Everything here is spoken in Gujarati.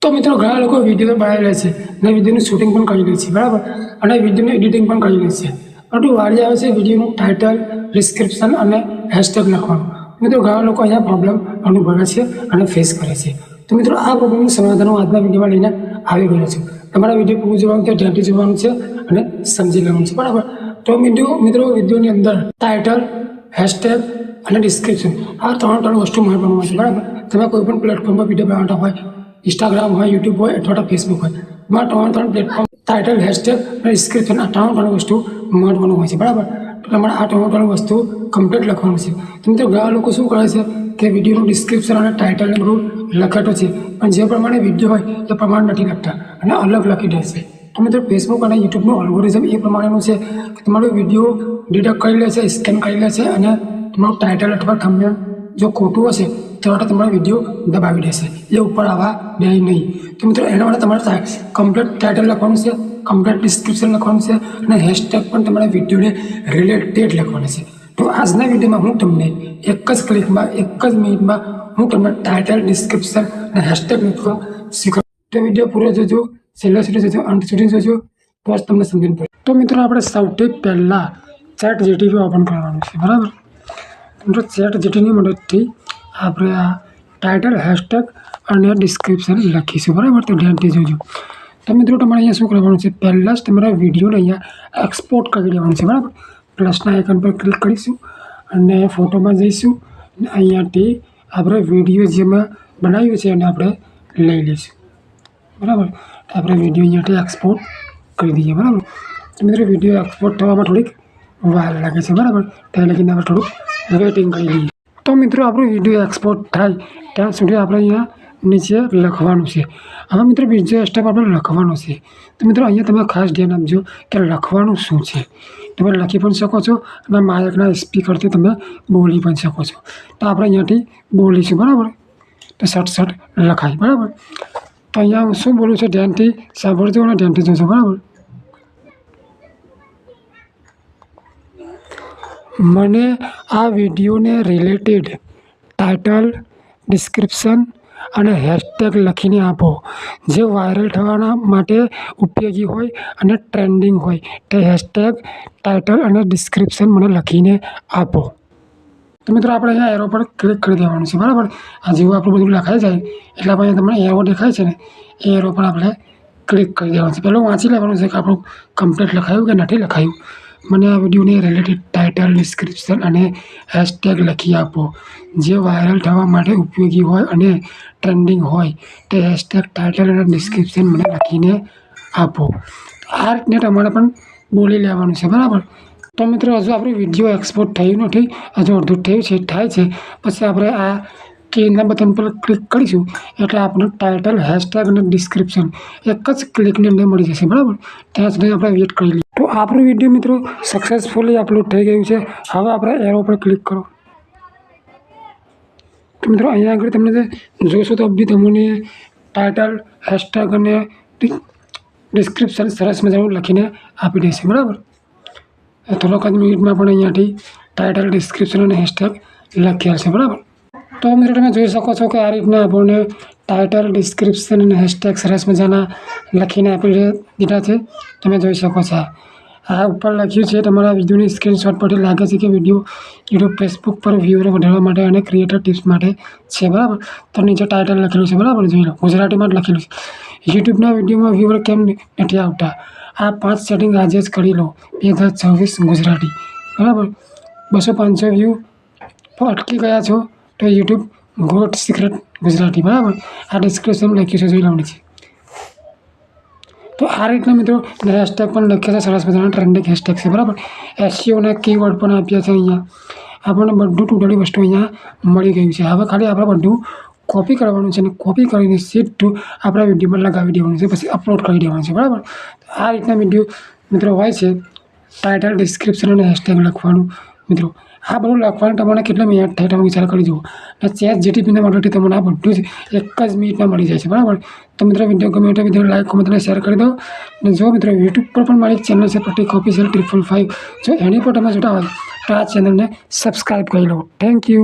તો મિત્રો ઘણા લોકો વિડીયો બનાવી લે છે અને વિડીયોનું શૂટિંગ પણ કરી લે છે, બરાબર, અને વિડીયોનું એડિટિંગ પણ કરી લે છે. પરંતુ વારી આવે છે વિડીયોનું ટાઇટલ, ડિસ્ક્રિપ્શન અને હેશટેગ લખવાનું. મિત્રો ઘણા લોકો અહીંયા પ્રોબ્લેમ અનુભવે છે અને ફેસ કરે છે. તો મિત્રો આ પ્રોબ્લેમનું સમાધાન હું આજના વિડીયોમાં લઈને આવી ગયો છું. તમારા વિડીયો પૂરું જોવાનું છે, ધ્યાનથી જોવાનું છે અને સમજી લેવાનું છે, બરાબર. તો મિત્રો વિડીયોની અંદર ટાઇટલ, હેશટેગ અને ડિસ્ક્રિપ્શન આ ત્રણ વસ્તુ મહત્વનું હોય છે, બરાબર. તમે કોઈ પણ પ્લેટફોર્મ પર વિડીયો બનાવતા હોય, ઇન્સ્ટાગ્રામ હોય, યુટ્યુબ હોય અથવા ફેસબુક હોય, એમાં ત્રણ પ્લેટફોર્મ ટાઇટલ, હેશટેગ અને ડિસ્ક્રિપ્શન આ ત્રણ વસ્તુ મહત્વનું હોય છે, બરાબર. તો તમારે આ ત્રણ વસ્તુ કમ્પ્લીટ લખવાનું છે. તો મિત્રો ઘણા લોકો શું કરે છે કે વિડીયોનું ડિસ્ક્રિપ્શન અને ટાઇટલને બધું લખેલું છે, પણ જે પ્રમાણે વિડીયો હોય એ પ્રમાણે નથી લખતા અને અલગ લખી દે છે. તો મિત્રો ફેસબુક અને યુટ્યુબનું અલ્ગોરિઝમ એ પ્રમાણેનું છે કે તમારો વિડીયો ડિટેક્ટ કરી લે છે, સ્કેન કરી લે છે અને તમારું ટાઇટલ અથવા થંબનેલ જો ખોટું હશે તો તમારો વિડીયો દબાવી દેશે, એ ઉપર આવવા દે નહીં. તો મિત્રો એના માટે તમારે કમ્પ્લીટ ટાઇટલ લખવાનું છે, કમ્પ્લીટ ડિસ્ક્રિપ્શન લખવાનું છે અને હેશટેગ પણ તમારા વિડીયોને રિલેટેડ લખવાનું છે. તો આજના વિડીયોમાં હું તમને એક જ ક્લિકમાં, એક જ મિનિટમાં હું તમને ટાઇટલ, ડિસ્ક્રિપ્શન અને હેશટેગ લખવા શીખવાડું. તો વિડીયો પૂરો જોજો, છેલ્લા સુધી જોજો, અંત સુધી જોજો, તો જ તમને સમજણ પડે. તો મિત્રો આપણે સૌથી પહેલાં ChatGPT ઓપન કરવાનું છે, બરાબર. મિત્રો ChatGPTની મદદથી આપણે આ ટાઇટલ, હેશટેગ અને ડિસ્ક્રિપ્શન લખીશું, બરાબર. તો ધ્યાનથી જોજો. તો મિત્રો તમારે અહીંયા શું કરવાનું છે, પહેલાં જ તમારા વિડીયોને અહીંયા એક્સપોર્ટ કરી દેવાનું છે, બરાબર. પ્લસના આઇકન પર ક્લિક કરીશું અને ફોટોમાં જઈશું અને અહીંયાથી આપણે વિડીયો જેમાં બનાવ્યું છે એને આપણે લઈ લઈશું, બરાબર. આપણે વિડીયો અહીંયાથી એક્સપોર્ટ કરી દઈએ, બરાબર. તો મિત્રો વિડીયો એક્સપોર્ટ થવામાં થોડીક વાર લાગે છે, બરાબર. ત્યાં લગીને આપણે થોડુંક વેઇટિંગ કરી લઈએ. તો મિત્રો આપણું વિડીયો એક્સપોર્ટ થાય ત્યાં સુધી આપણે અહીંયા નીચે લખવાનું છે. હવે મિત્રો બીજો સ્ટેપ આપણે લખવાનો છે. તો મિત્રો અહીંયા તમે ખાસ ધ્યાન આપજો કે લખવાનું શું છે. તમે લખી પણ શકો છો અને માઇકના સ્પીકરથી તમે બોલી પણ શકો છો. તો આપણે અહીંયાથી બોલીશું, બરાબર. તો સટ લખાય, બરાબર. તો અહીંયા હું શું બોલું છું ધ્યાનથી સાંભળજો અને ધ્યાનથી જોજો, બરાબર. મને આ વિડીયોને રિલેટેડ ટાઇટલ, ડિસ્ક્રિપ્શન અને હેશટેગ લખીને આપો. જે વાયરલ થવાના માટે ઉપયોગી હોય અને ટ્રેન્ડિંગ હોય તે હેશટેગ, ટાઇટલ અને ડિસ્ક્રિપ્શન મને લખીને આપો. તો મિત્રો આપણે અહીંયા એરો પર ક્લિક કરી દેવાનું છે, બરાબર. આ જેવું આપણું બધું લખાઈ જાય એટલે આપણે તમને એરો દેખાય છે ને એ એરો પર આપણે ક્લિક કરી દેવાનું છે. પહેલાં વાંચી લેવાનું છે કે આપણું કમ્પ્લીટ લખાયું કે નથી લખાયું. મને આ વિડીયોને રિલેટેડ ટાઇટલ, ડિસ્ક્રિપ્શન અને હેશટેગ લખી આપો. જે વાયરલ થવા માટે ઉપયોગી હોય અને ટ્રેન્ડિંગ હોય તે હેશટેગ, ટાઇટલ અને ડિસ્ક્રિપ્શન મને લખીને આપો. આ રીતને તમારે પણ બોલી લેવાનું છે, બરાબર. તો મિત્રો હજુ આપણું વિડીયો એક્સપોર્ટ થયું નથી, હજુ અડધું થયું છે, થાય છે. પછી આપણે આ કીના બટન પર ક્લિક કરીશું એટલે આપણને ટાઇટલ, હેશટેગ અને ડિસ્ક્રિપ્શન એક જ ક્લિકની અંદર મળી જશે, બરાબર. ત્યાં સુધી આપણે વેઇટ કરી લઈએ. તો આપણું વિડીયો મિત્રો સક્સેસફુલી અપલોડ થઈ ગયું છે. હવે આપણે એરો પર ક્લિક કરો. તો મિત્રો અહીંયા આગળ તમને જોશો તો બી તમને ટાઇટલ, હેશટેગ અને ડિસ્ક્રિપ્શન સરસ મજાનું લખીને આપી દેશે, બરાબર. થોડોક જ મિનિટમાં પણ અહીંયાથી ટાઇટલ, ડિસ્ક્રિપ્શન અને હેશટેગ લખી આવશે, બરાબર. તો મિત્રો તમે જોઈ શકો છો કે આ રીતના આપણને ટાઇટલ, ડિસ્ક્રિપ્શન અને હેશટેગ સરસ મજાના લખીને આપી દીધા છે. તમે જોઈ શકો છો આ ઉપર લખ્યું છે. તમારા વિડીયોની સ્ક્રીનશોટ પરથી લાગે છે કે વિડીયો યુટ્યુબ, ફેસબુક પર વ્યૂઅર વધારવા માટે અને ક્રિએટર ટિપ્સ માટે છે, બરાબર. તો નીચે ટાઇટલ લખેલું છે, બરાબર. જોઈ લો, ગુજરાતીમાં જ લખેલું છે. યુટ્યુબના વિડીયોમાં વ્યૂઅર કેમ નથી આવતા? આ 5 સેટિંગ આજે જ કરી લો. 2024 ગુજરાતી, બરાબર. 200-500 વ્યૂ અટકી ગયા છો તો યુટ્યુબ ગોટ સિક્રેટ ગુજરાતી, બરાબર. આ ડિસ્ક્રિપ્શન લખ્યું છે, જોઈ લો નીચે. તો આ રીતના મિત્રો હેશટેગ પણ લખ્યા છે, સરસ મજાના ટ્રેન્ડિંગ હેશટેગ છે, બરાબર. એસઈઓના કીવર્ડ પણ આપ્યા છે. અહીંયા આપણને બધું ટોટલી વસ્તુ અહીંયા મળી ગયું છે. હવે ખાલી આપણે બધું કોપી કરવાનું છે અને કોપી કરીને સીધું આપણા વિડીયોમાં લગાવી દેવાનું છે, પછી અપલોડ કરી દેવાનું છે, બરાબર. આ રીતના વિડીયો મિત્રો હોય છે. ટાઇટલ, ડિસ્ક્રિપ્શન અને હેશટેગ લખવાનું મિત્રો. આ બધું લખવાનું તમને કેટલા મિનિટ થાય તમે વિચાર કરી જુઓ. અને ChatGPTના મદદથી તમને આ બધું જ એક જ મિનિટમાં મળી જાય છે, બરાબર. તો મિત્રો વિડીયો ગમે તો વિડીયો લાઈક, કોમેન્ટ અને શેર કરી દો. અને જો મિત્રો યુટ્યુબ પર પણ મારી ચેનલ છે પ્રતિક ઓફિશિયલ 555, જો એની પર તમે જોતા હોય તો આ ચેનલને સબસ્ક્રાઈબ કરી લો. Thank you.